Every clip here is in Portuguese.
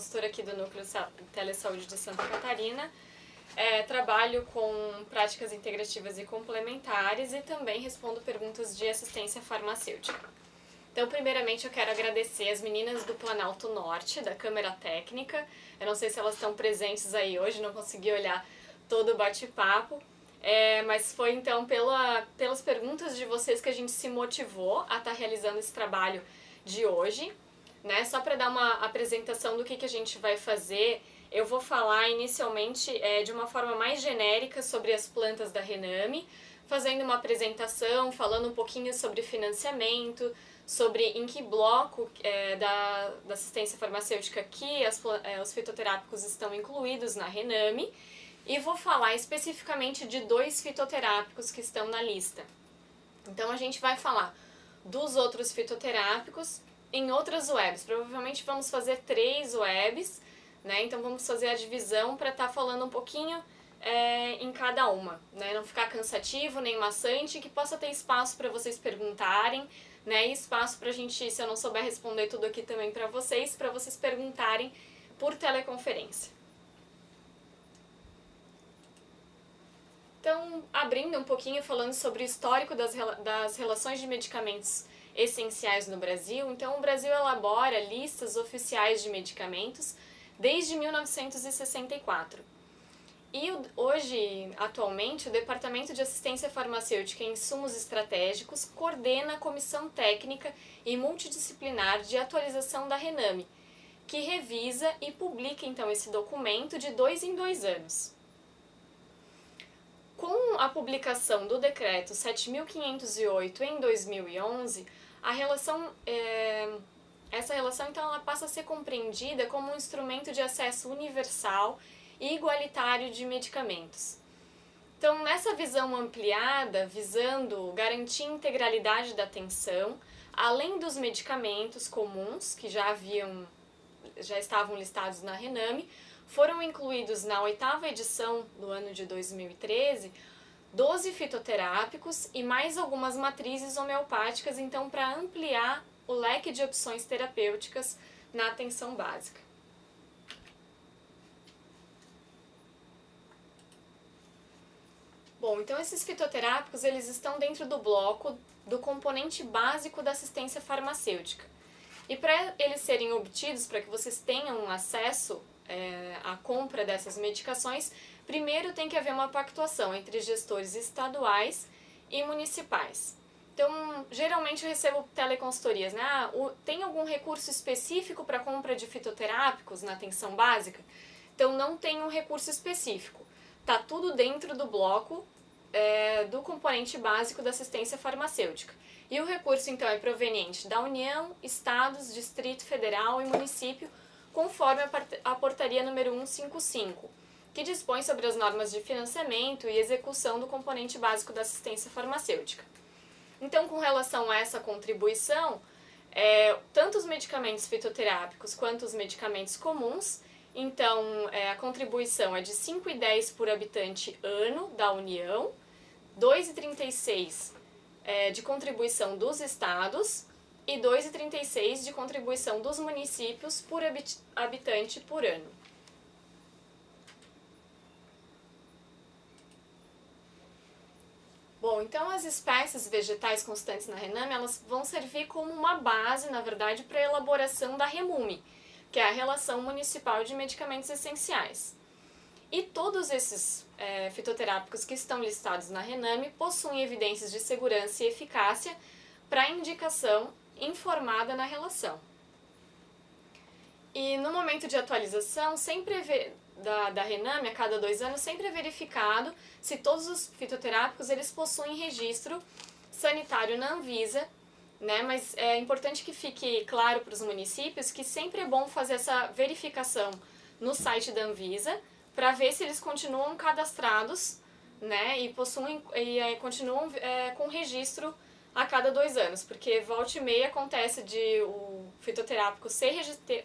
consultora aqui do Núcleo Telesaúde de Santa Catarina. Trabalho com práticas integrativas e complementares e também respondo perguntas de assistência farmacêutica. Então, primeiramente, eu quero agradecer as meninas do Planalto Norte, da Câmara Técnica. Eu não sei se elas estão presentes aí hoje, não consegui olhar todo o bate-papo. Mas foi então pelas perguntas de vocês que a gente se motivou a estar realizando esse trabalho de hoje, né? Só para dar uma apresentação do que a gente vai fazer, eu vou falar inicialmente de uma forma mais genérica sobre as plantas da Rename, fazendo uma apresentação, falando um pouquinho sobre financiamento, sobre em que bloco da assistência farmacêutica que os fitoterápicos estão incluídos na Rename, e vou falar especificamente de 2 fitoterápicos que estão na lista. Então a gente vai falar dos outros fitoterápicos em outras webs. Provavelmente vamos fazer 3 webs, né? Então vamos fazer a divisão para estar falando um pouquinho em cada uma, né? Não ficar cansativo nem maçante, que possa ter espaço para vocês perguntarem, né? E espaço para a gente, se eu não souber responder tudo aqui também para vocês perguntarem por teleconferência. Então, abrindo um pouquinho, falando sobre o histórico das relações de medicamentos essenciais no Brasil. Então, o Brasil elabora listas oficiais de medicamentos desde 1964. E hoje, atualmente, o Departamento de Assistência Farmacêutica e Insumos Estratégicos coordena a Comissão Técnica e Multidisciplinar de Atualização da Rename, que revisa e publica, então, esse documento de 2 em 2 anos. Com a publicação do Decreto 7.508 em 2011, essa relação então, ela passa a ser compreendida como um instrumento de acesso universal e igualitário de medicamentos. Então, nessa visão ampliada, visando garantir a integralidade da atenção, além dos medicamentos comuns, que já estavam listados na Rename, foram incluídos na 8ª edição do ano de 2013, 12 fitoterápicos e mais algumas matrizes homeopáticas, então, para ampliar o leque de opções terapêuticas na atenção básica. Bom, então esses fitoterápicos, eles estão dentro do bloco do componente básico da assistência farmacêutica. E para eles serem obtidos, para que vocês tenham acesso à compra dessas medicações, primeiro tem que haver uma pactuação entre gestores estaduais e municipais. Então, geralmente eu recebo teleconsultorias, né? Tem algum recurso específico para compra de fitoterápicos na atenção básica? Então, não tem um recurso específico. Está tudo dentro do bloco do componente básico da assistência farmacêutica. E o recurso, então, é proveniente da União, Estados, Distrito Federal e Município, conforme a portaria número 155, que dispõe sobre as normas de financiamento e execução do componente básico da assistência farmacêutica. Então, com relação a essa contribuição, tanto os medicamentos fitoterápicos quanto os medicamentos comuns, então a contribuição é de 5,10 por habitante ano da União, 2,36 de contribuição dos estados e 2,36 de contribuição dos municípios por habitante por ano. Bom, então as espécies vegetais constantes na Rename, elas vão servir como uma base, na verdade, para a elaboração da REMUME, que é a Relação Municipal de Medicamentos Essenciais. E todos esses fitoterápicos que estão listados na Rename possuem evidências de segurança e eficácia para indicação informada na relação. E no momento de atualização, da Rename, a cada 2 anos, sempre é verificado se todos os fitoterápicos eles possuem registro sanitário na Anvisa, né? Mas é importante que fique claro para os municípios que sempre é bom fazer essa verificação no site da Anvisa para ver se eles continuam cadastrados, né? E continuam com registro a cada 2 anos, porque volta e meia acontece de o fitoterápico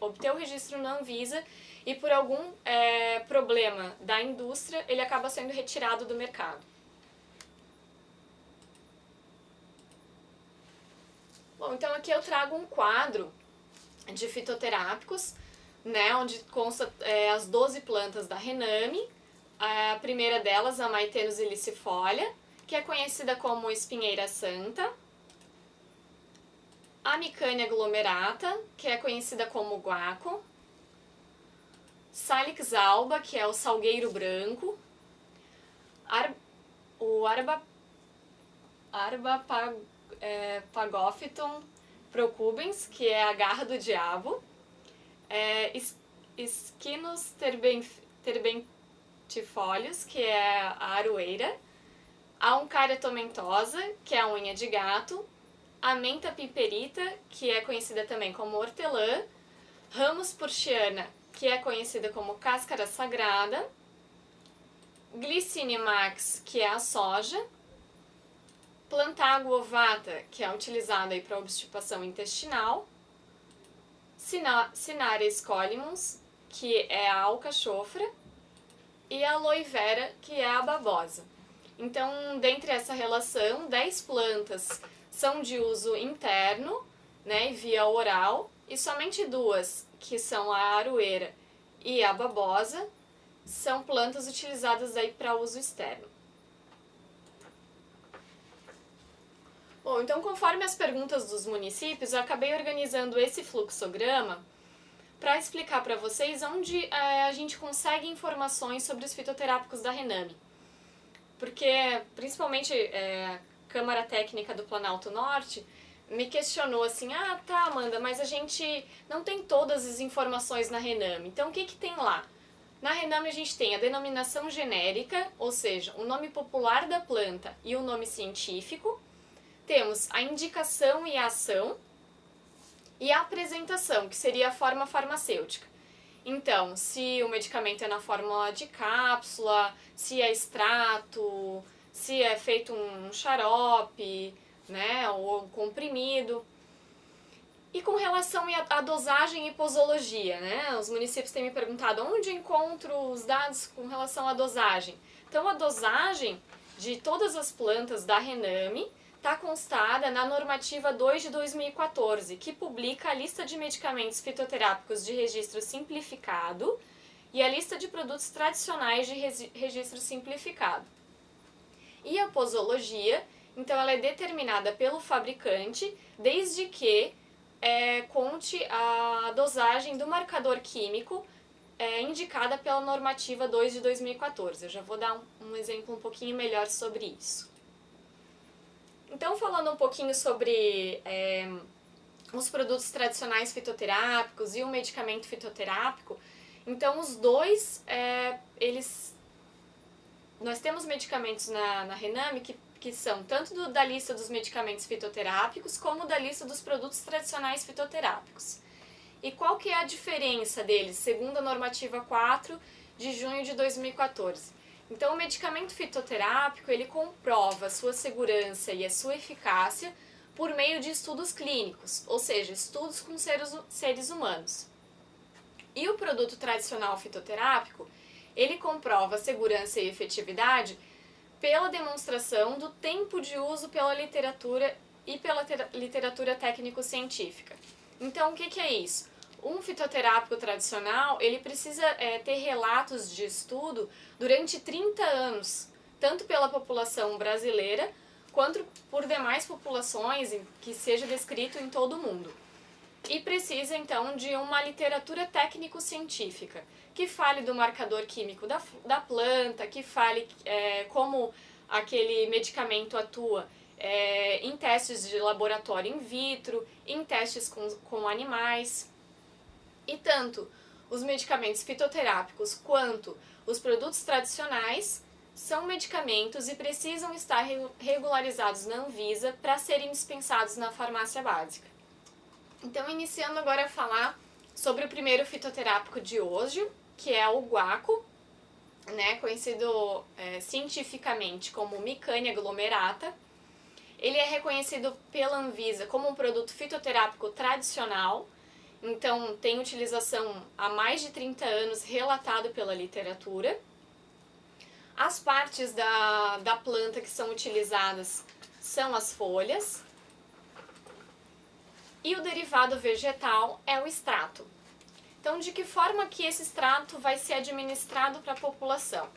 obter o registro na Anvisa e por algum problema da indústria ele acaba sendo retirado do mercado. Bom, então aqui eu trago um quadro de fitoterápicos, né, onde consta as 12 plantas da Rename. A primeira delas, a Maitenus ilicifolia, que é conhecida como espinheira santa. A Micânia glomerata, que é conhecida como guaco. Salix alba, que é o salgueiro branco. O Pagophyton procubens, que é a garra do diabo. Esquinos terbentifolios, que é a aroeira. A Uncaria tomentosa, que é a unha de gato. A Menta piperita, que é conhecida também como hortelã. Ramus purchiana, que é conhecida como cáscara sagrada. Glycinimax, que é a soja. Plantago ovata, que é utilizada para obstipação intestinal. Cinaria scolymus, que é a alcachofra. E a aloe vera, que é a babosa. Então, dentre essa relação, 10 plantas são de uso interno, né, via oral, e somente 2, que são a aroeira e a babosa, são plantas utilizadas aí para uso externo. Bom, então conforme as perguntas dos municípios, eu acabei organizando esse fluxograma para explicar para vocês onde a gente consegue informações sobre os fitoterápicos da Rename. Porque, principalmente, a Câmara Técnica do Planalto Norte me questionou assim, tá, Amanda, mas a gente não tem todas as informações na Rename, então o que tem lá? Na Rename a gente tem a denominação genérica, ou seja, o nome popular da planta e o nome científico. Temos a indicação e a ação e a apresentação, que seria a forma farmacêutica. Então, se o medicamento é na forma de cápsula, se é extrato, se é feito um xarope, né, ou um comprimido. E com relação à dosagem e posologia, né, os municípios têm me perguntado onde eu encontro os dados com relação à dosagem. Então, a dosagem de todas as plantas da Rename está constada na normativa 2 de 2014, que publica a lista de medicamentos fitoterápicos de registro simplificado e a lista de produtos tradicionais de registro simplificado. E a posologia, então, ela é determinada pelo fabricante, desde que conte a dosagem do marcador químico indicada pela normativa 2 de 2014. Eu já vou dar um exemplo um pouquinho melhor sobre isso. Então, falando um pouquinho sobre os produtos tradicionais fitoterápicos e o medicamento fitoterápico, então os dois, nós temos medicamentos na Rename que são tanto da lista dos medicamentos fitoterápicos como da lista dos produtos tradicionais fitoterápicos. E qual que é a diferença deles, segundo a normativa 4 de junho de 2014? Então, o medicamento fitoterápico, ele comprova a sua segurança e a sua eficácia por meio de estudos clínicos, ou seja, estudos com seres humanos. E o produto tradicional fitoterápico, ele comprova a segurança e efetividade pela demonstração do tempo de uso pela literatura e pela literatura técnico-científica. Então, o que é isso? Um fitoterápico tradicional, ele precisa ter relatos de estudo durante 30 anos, tanto pela população brasileira, quanto por demais populações que seja descrito em todo o mundo. E precisa, então, de uma literatura técnico-científica, que fale do marcador químico da planta, que fale como aquele medicamento atua em testes de laboratório in vitro, em testes com animais. E tanto os medicamentos fitoterápicos quanto os produtos tradicionais são medicamentos e precisam estar regularizados na Anvisa para serem dispensados na farmácia básica. Então, iniciando agora a falar sobre o primeiro fitoterápico de hoje, que é o guaco, né, conhecido cientificamente como Micânia glomerata. Ele é reconhecido pela Anvisa como um produto fitoterápico tradicional, então tem utilização há mais de 30 anos relatado pela literatura. As partes da planta que são utilizadas são as folhas e o derivado vegetal é o extrato. Então, de que forma que esse extrato vai ser administrado para a população?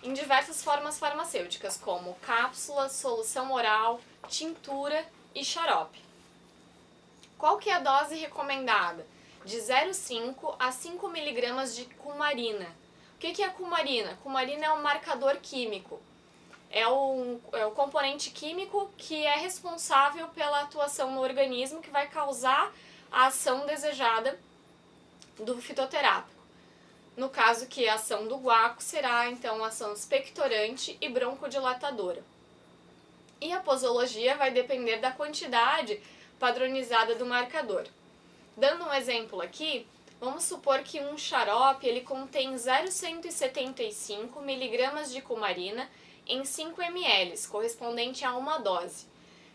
Em diversas formas farmacêuticas, como cápsula, solução oral, tintura e xarope. Qual que é a dose recomendada? De 0,5 a 5 mg de cumarina. O que é a cumarina? Cumarina é um marcador químico. É o componente químico que é responsável pela atuação no organismo, que vai causar a ação desejada do fitoterápico. No caso que a ação do guaco será, então, ação expectorante e broncodilatadora. E a posologia vai depender da quantidade padronizada do marcador. Dando um exemplo aqui, vamos supor que um xarope ele contém 0,175 mg de cumarina em 5 ml, correspondente a uma dose.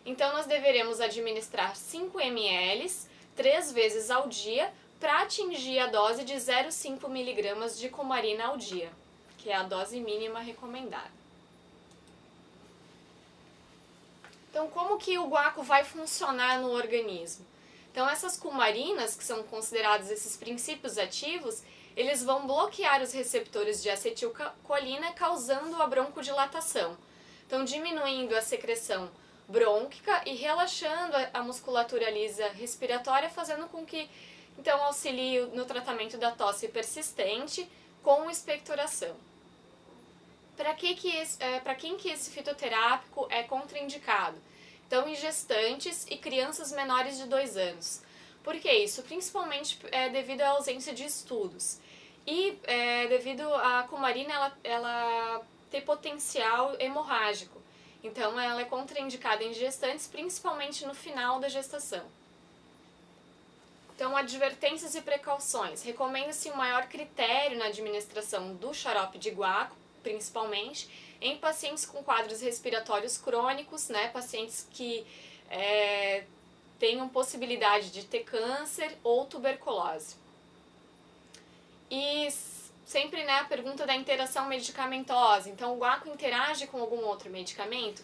Então, nós deveremos administrar 5 ml 3 vezes ao dia para atingir a dose de 0,5 mg de cumarina ao dia, que é a dose mínima recomendada. Então, como que o guaco vai funcionar no organismo? Então, essas cumarinas, que são considerados esses princípios ativos, eles vão bloquear os receptores de acetilcolina, causando a broncodilatação. Então, diminuindo a secreção brônquica e relaxando a musculatura lisa respiratória, fazendo com que, então, auxilie no tratamento da tosse persistente com expectoração. Para quem que esse fitoterápico é contraindicado? Então, em gestantes e crianças menores de 2 anos. Por que isso? Principalmente devido à ausência de estudos. E devido à cumarina ela ter potencial hemorrágico. Então, ela é contraindicada em gestantes, principalmente no final da gestação. Então, advertências e precauções. Recomenda-se um maior critério na administração do xarope de guaco, principalmente em pacientes com quadros respiratórios crônicos, né, pacientes que tenham possibilidade de ter câncer ou tuberculose. E sempre, né, a pergunta da interação medicamentosa. Então, o guaco interage com algum outro medicamento?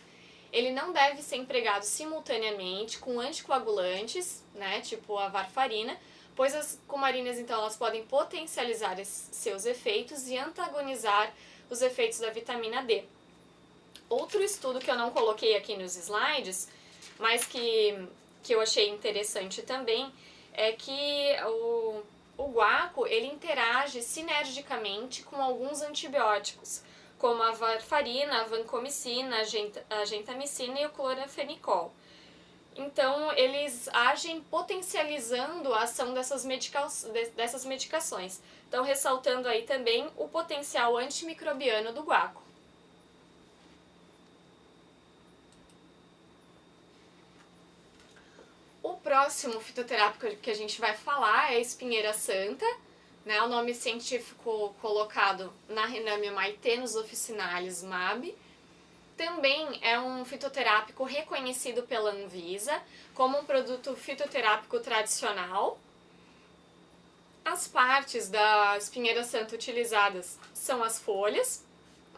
Ele não deve ser empregado simultaneamente com anticoagulantes, né, tipo a varfarina, pois as cumarinas, então, elas podem potencializar seus efeitos e antagonizar os efeitos da vitamina D. Outro estudo que eu não coloquei aqui nos slides, mas que eu achei interessante também, é que o guaco ele interage sinergicamente com alguns antibióticos, como a varfarina, a vancomicina, a gentamicina e o clorafenicol. Então, eles agem potencializando a ação dessas medicações. Então, ressaltando aí também o potencial antimicrobiano do guaco. O próximo fitoterápico que a gente vai falar é a espinheira santa, né? O nome científico colocado na Rhinamia maitenus officinalis MAB. Também é um fitoterápico reconhecido pela Anvisa como um produto fitoterápico tradicional. As partes da espinheira santa utilizadas são as folhas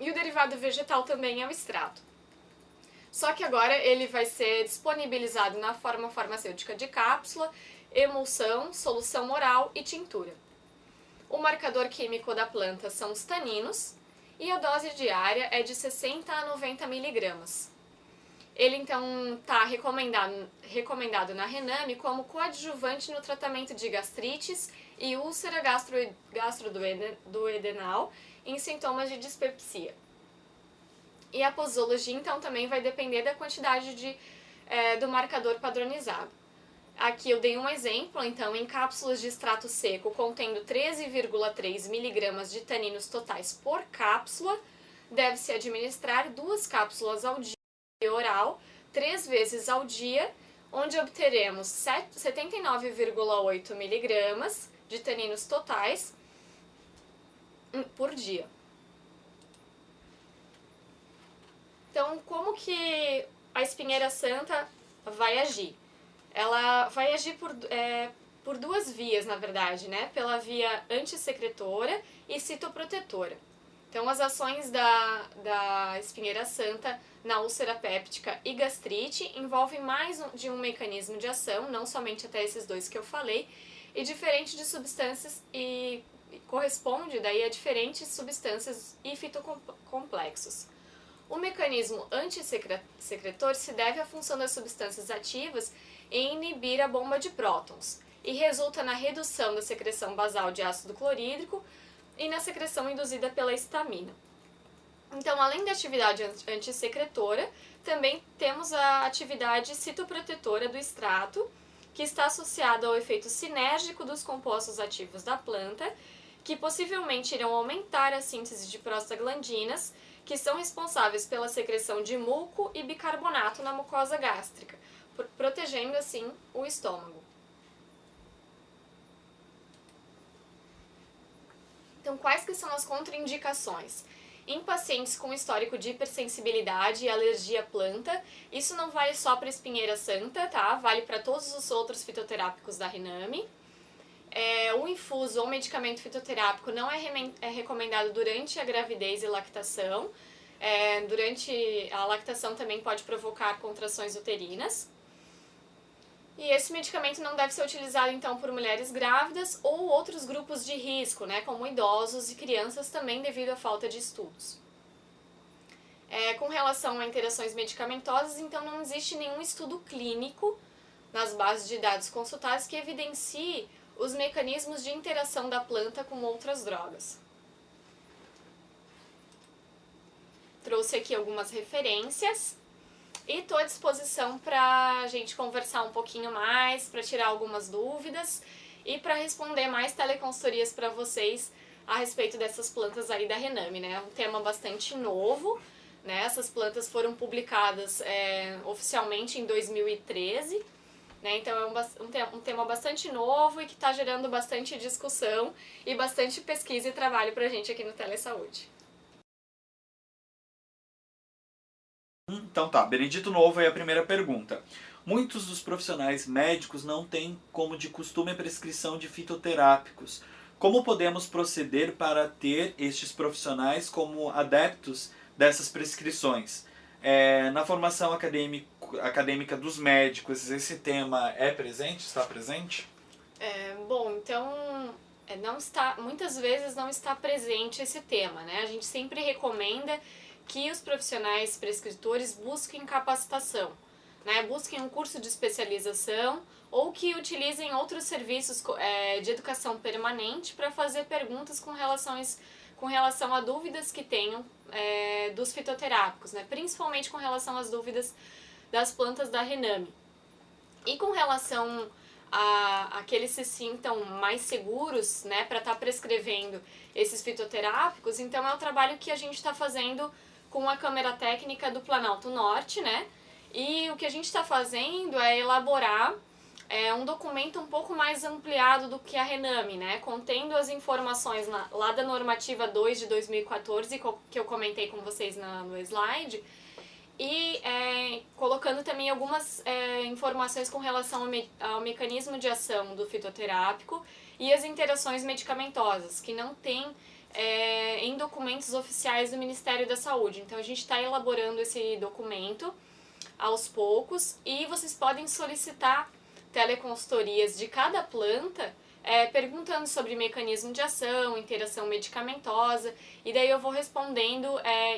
e o derivado vegetal também é o extrato. Só que agora ele vai ser disponibilizado na forma farmacêutica de cápsula, emulsão, solução oral e tintura. O marcador químico da planta são os taninos e a dose diária é de 60 a 90 miligramas. Ele então está recomendado na Rename como coadjuvante no tratamento de gastrites e úlcera gastroduodenal em sintomas de dispepsia. E a posologia, então, também vai depender da quantidade do marcador padronizado. Aqui eu dei um exemplo, então, em cápsulas de extrato seco contendo 13,3 mg de taninos totais por cápsula, deve-se administrar 2 cápsulas ao dia oral, 3 vezes ao dia, onde obteremos 79,8 mg de taninos totais por dia. Então, como que a espinheira santa vai agir? Ela vai agir por 2 vias, na verdade, né? Pela via antissecretora e citoprotetora. Então, as ações da espinheira santa na úlcera péptica e gastrite envolvem mais de um mecanismo de ação, não somente até esses 2 que eu falei, e diferente de substâncias e corresponde daí a diferentes substâncias e fitocomplexos. O mecanismo antissecretor se deve à função das substâncias ativas em inibir a bomba de prótons e resulta na redução da secreção basal de ácido clorídrico e na secreção induzida pela histamina. Então, além da atividade antissecretora, também temos a atividade citoprotetora do extrato, que está associada ao efeito sinérgico dos compostos ativos da planta, que possivelmente irão aumentar a síntese de prostaglandinas, que são responsáveis pela secreção de muco e bicarbonato na mucosa gástrica, protegendo assim o estômago. Então, quais que são as contraindicações? Em pacientes com histórico de hipersensibilidade e alergia à planta, isso não vale só para espinheira santa, tá? Vale para todos os outros fitoterápicos da Renami. O infuso ou medicamento fitoterápico não é recomendado durante a gravidez e lactação. Durante a lactação também pode provocar contrações uterinas. E esse medicamento não deve ser utilizado, então, por mulheres grávidas ou outros grupos de risco, né, como idosos e crianças também devido à falta de estudos. Com relação a interações medicamentosas, então, não existe nenhum estudo clínico nas bases de dados consultadas que evidencie os mecanismos de interação da planta com outras drogas. Trouxe aqui algumas referências. E estou à disposição para a gente conversar um pouquinho mais, para tirar algumas dúvidas e para responder mais teleconsultorias para vocês a respeito dessas plantas aí da Renami, né? É um tema bastante novo, né? Essas plantas foram publicadas oficialmente em 2013, né? Então é um tema bastante novo e que está gerando bastante discussão e bastante pesquisa e trabalho para a gente aqui no Telesaúde. Então tá, Benedito Novo é a primeira pergunta. Muitos dos profissionais médicos não têm como de costume a prescrição de fitoterápicos. Como podemos proceder para ter estes profissionais como adeptos dessas prescrições? Na formação acadêmica dos médicos, esse tema é presente? Está presente? Muitas vezes não está presente esse tema, né? A gente sempre recomenda que os profissionais prescritores busquem capacitação, né? Busquem um curso de especialização ou que utilizem outros serviços de educação permanente para fazer perguntas com relação a dúvidas que tenham dos fitoterápicos, né? Principalmente com relação às dúvidas das plantas da Renami. E com relação a que eles se sintam mais seguros, né, para estar prescrevendo esses fitoterápicos, então é o trabalho que a gente está fazendo com a Câmara Técnica do Planalto Norte, né? E o que a gente está fazendo é elaborar um documento um pouco mais ampliado do que a Renami, né? Contendo as informações lá da normativa 2 de 2014, que eu comentei com vocês no slide, e colocando também algumas informações com relação ao mecanismo de ação do fitoterápico e as interações medicamentosas, que não tem em documentos oficiais do Ministério da Saúde. Então a gente está elaborando esse documento aos poucos e vocês podem solicitar teleconsultorias de cada planta perguntando sobre mecanismo de ação, interação medicamentosa, e daí eu vou respondendo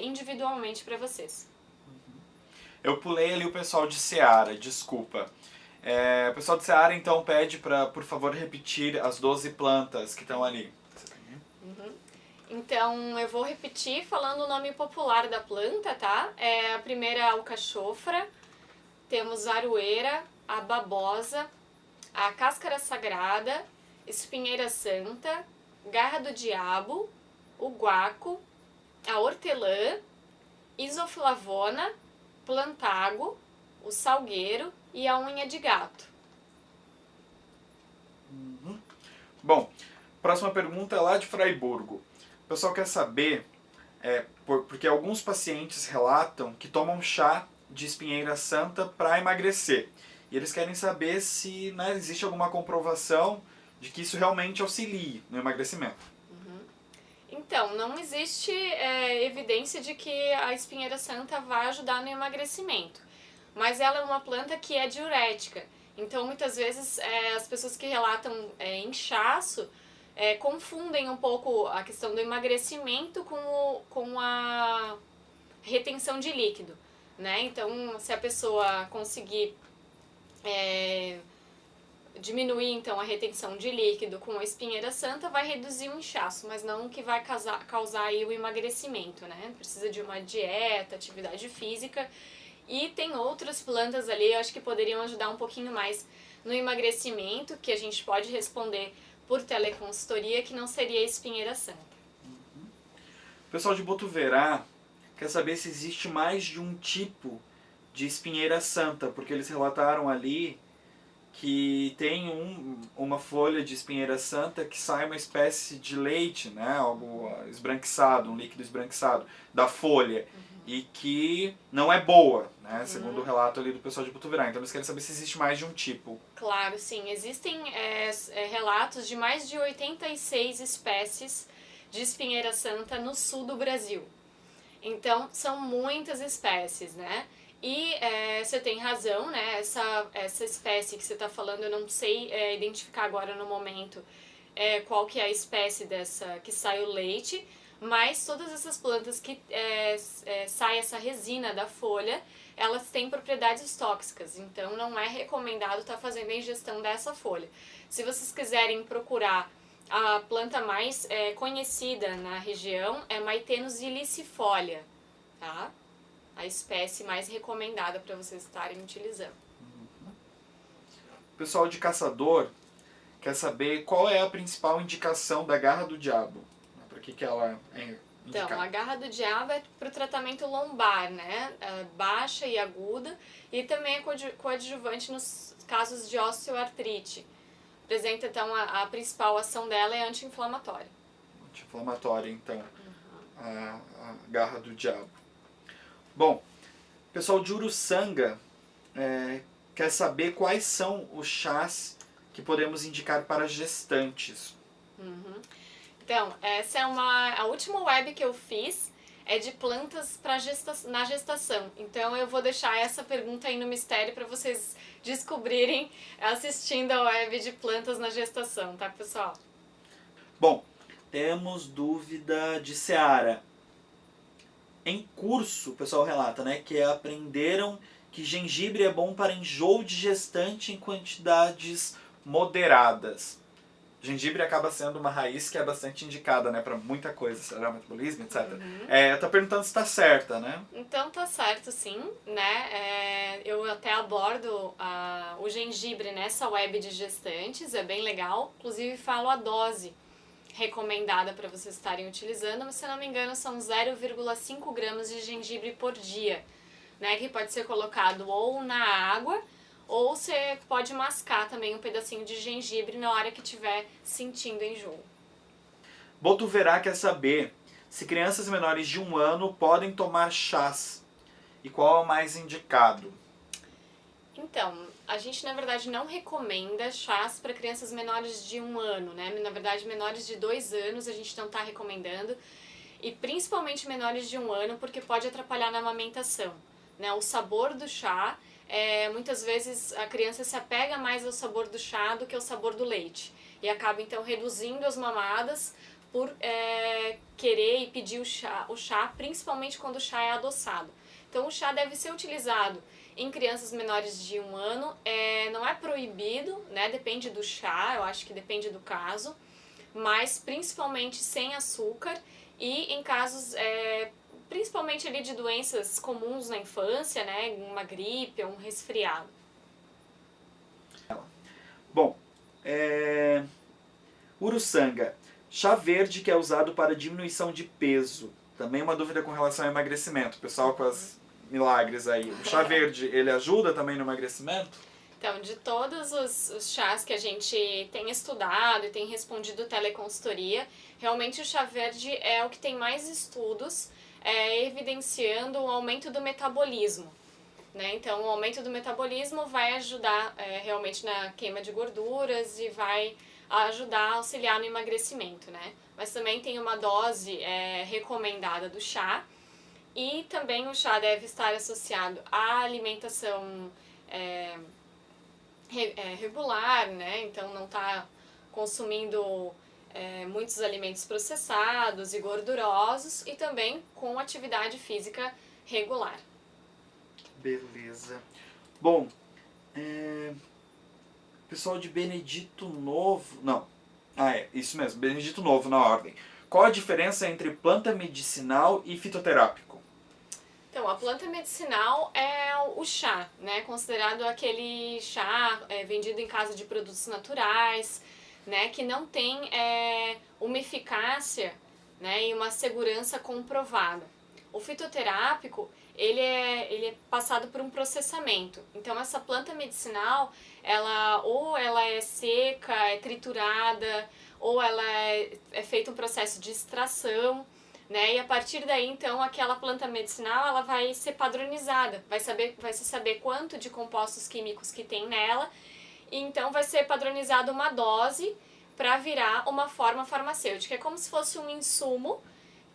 individualmente para vocês. Eu pulei ali o pessoal de Seara, desculpa. O pessoal de Seara então pede para, por favor, repetir as 12 plantas que estão ali. Então, eu vou repetir falando o nome popular da planta, tá? A primeira é a alcachofra, temos a aroeira, a babosa, a cáscara sagrada, espinheira santa, garra do diabo, o guaco, a hortelã, isoflavona, plantago, o salgueiro e a unha de gato. Bom, próxima pergunta é lá de Fraiburgo. O pessoal quer saber, porque alguns pacientes relatam que tomam chá de espinheira santa para emagrecer. E eles querem saber se existe alguma comprovação de que isso realmente auxilie no emagrecimento. Então, não existe evidência de que a espinheira santa vai ajudar no emagrecimento. Mas ela é uma planta que é diurética. Então, muitas vezes, as pessoas que relatam inchaço confundem um pouco a questão do emagrecimento com a retenção de líquido, né? Então, se a pessoa conseguir diminuir então a retenção de líquido com a espinheira santa, vai reduzir o inchaço, mas não que vai causar aí o emagrecimento, né? Precisa de uma dieta, atividade física, e tem outras plantas ali, eu acho que poderiam ajudar um pouquinho mais no emagrecimento, que a gente pode responder por teleconsultoria, que não seria a espinheira santa. O pessoal de Botuverá quer saber se existe mais de um tipo de espinheira santa, porque eles relataram ali que tem uma folha de espinheira santa que sai uma espécie de leite, né, algo esbranquiçado, um líquido esbranquiçado da folha, e que não é boa, né, segundo o relato ali do pessoal de Botuverá. Então eles querem saber se existe mais de um tipo. Claro, sim. Existem relatos de mais de 86 espécies de espinheira santa no sul do Brasil. Então, são muitas espécies, né? E você tem razão, né? Essa espécie que você está falando, eu não sei identificar agora no momento qual que é a espécie dessa que sai o leite, mas todas essas plantas que sai essa resina da folha, elas têm propriedades tóxicas, então não é recomendado estar fazendo a ingestão dessa folha. Se vocês quiserem procurar a planta mais conhecida na região é Maitenus ilicifolia, tá? A espécie mais recomendada para vocês estarem utilizando. O pessoal de caçador quer saber qual é a principal indicação da garra do diabo. Para que ela é indicada? Então, a garra do diabo é para o tratamento lombar, né? Baixa e aguda, e também é coadjuvante nos casos de osteoartrite. Apresenta, então, a principal ação dela é anti-inflamatória. Anti-inflamatória, então, a garra do diabo. Bom, o pessoal de Uruçanga quer saber quais são os chás que podemos indicar para gestantes. Então, essa é a última web que eu fiz é de plantas na gestação. Então, eu vou deixar essa pergunta aí no mistério para vocês descobrirem assistindo a web de plantas na gestação, tá, pessoal? Bom, temos dúvida de Seara. Em curso, o pessoal relata, né, que aprenderam que gengibre é bom para enjoo de gestante em quantidades moderadas. Gengibre acaba sendo uma raiz que é bastante indicada, né, para muita coisa, acelerar o metabolismo, etc. Tá perguntando se está certa, né? Então tá certo, sim, né? Eu até abordo o gengibre nessa web de gestantes, é bem legal. Inclusive falo a dose recomendada para vocês estarem utilizando, mas se não me engano são 0,5 gramas de gengibre por dia, né? Que pode ser colocado ou na água, ou você pode mascar também um pedacinho de gengibre na hora que estiver sentindo enjoo. Botuverá quer saber se crianças menores de 1 ano podem tomar chás e qual é o mais indicado. Então, a gente na verdade não recomenda chás para crianças menores de 1 ano, né? Na verdade, menores de 2 anos a gente não está recomendando, e principalmente menores de 1 ano porque pode atrapalhar na amamentação, né? O sabor do chá, muitas vezes a criança se apega mais ao sabor do chá do que ao sabor do leite, e acaba então reduzindo as mamadas por querer e pedir o chá, principalmente quando o chá é adoçado. Então o chá deve ser utilizado em crianças menores de 1 ano, não é proibido, né? Depende do chá, eu acho que depende do caso, mas principalmente sem açúcar e em casos principalmente ali de doenças comuns na infância, né? Uma gripe ou um resfriado. Bom, Uruçanga, chá verde que é usado para diminuição de peso. Também uma dúvida com relação ao emagrecimento, pessoal com as milagres aí. O chá verde, ele ajuda também no emagrecimento? Então, de todos os chás que a gente tem estudado e tem respondido teleconsultoria, realmente o chá verde é o que tem mais estudos evidenciando o aumento do metabolismo, né? Então, o aumento do metabolismo vai ajudar realmente na queima de gorduras e vai ajudar a auxiliar no emagrecimento, né? Mas também tem uma dose recomendada do chá, e também o chá deve estar associado à alimentação regular, né? Então não está consumindo muitos alimentos processados e gordurosos e também com atividade física regular. Beleza. Bom, pessoal de Benedito Novo... Não. Isso mesmo, Benedito Novo na ordem. Qual a diferença entre planta medicinal e fitoterápico? Então, a planta medicinal é o chá, né? Considerado aquele chá vendido em casa de produtos naturais, né? Que não tem uma eficácia, né? E uma segurança comprovada. O fitoterápico, ele é passado por um processamento. Então, essa planta medicinal, ou ela é seca, é triturada, ou ela é feito um processo de extração, né? E a partir daí, então, aquela planta medicinal, ela vai ser padronizada, vai se saber quanto de compostos químicos que tem nela, e então vai ser padronizada uma dose para virar uma forma farmacêutica. É como se fosse um insumo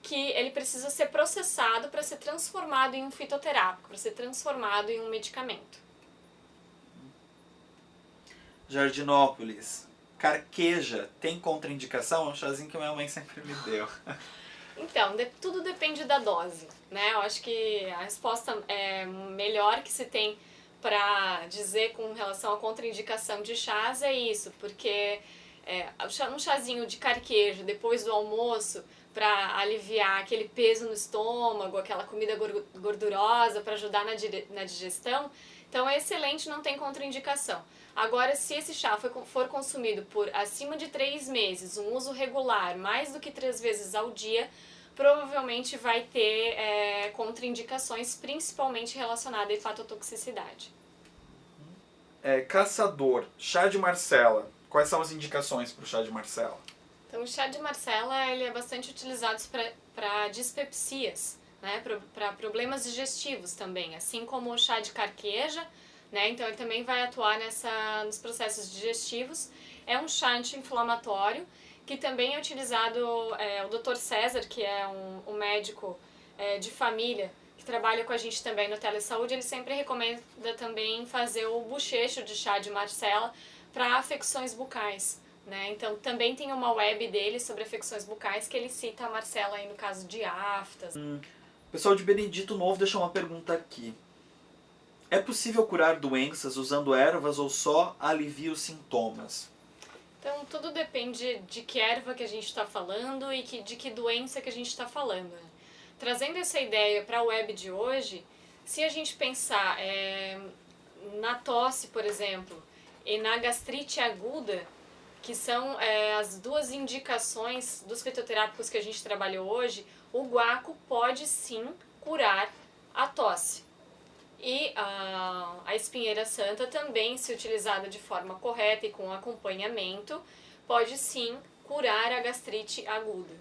que ele precisa ser processado para ser transformado em um fitoterápico, para ser transformado em um medicamento. Jardinópolis. Carqueja tem contraindicação? É um chazinho que minha mãe sempre me deu. Então, tudo depende da dose, né? Eu acho que a resposta melhor que se tem para dizer com relação à contraindicação de chás é isso, porque um chazinho de carqueja depois do almoço para aliviar aquele peso no estômago, aquela comida gordurosa para ajudar na digestão, então é excelente, não tem contraindicação. Agora, se esse chá for consumido por acima de 3 meses, um uso regular, mais do que 3 vezes ao dia, provavelmente vai ter contraindicações, principalmente relacionadas à hepatotoxicidade. Caçador, chá de Marcela. Quais são as indicações para o chá de Marcela? Então, o chá de Marcela ele é bastante utilizado para dispepsias, né? Para problemas digestivos também, assim como o chá de carqueja, né? Então, ele também vai atuar nos processos digestivos. É um chá anti-inflamatório que também é utilizado, o Dr. César, que é um médico de família, que trabalha com a gente também no Telesaúde, ele sempre recomenda também fazer o bochecho de chá de Marcela para afecções bucais, né? Então também tem uma web dele sobre afecções bucais que ele cita a Marcela aí no caso de aftas. O pessoal de Benedito Novo deixou uma pergunta aqui. É possível curar doenças usando ervas ou só alivia os sintomas? Então tudo depende de que erva que a gente está falando e de que doença que a gente está falando. Trazendo essa ideia para a web de hoje, se a gente pensar na tosse, por exemplo, e na gastrite aguda, que são as duas indicações dos fitoterápicos que a gente trabalhou hoje, o guaco pode sim curar a tosse. E a espinheira santa também, se utilizada de forma correta e com acompanhamento, pode sim curar a gastrite aguda.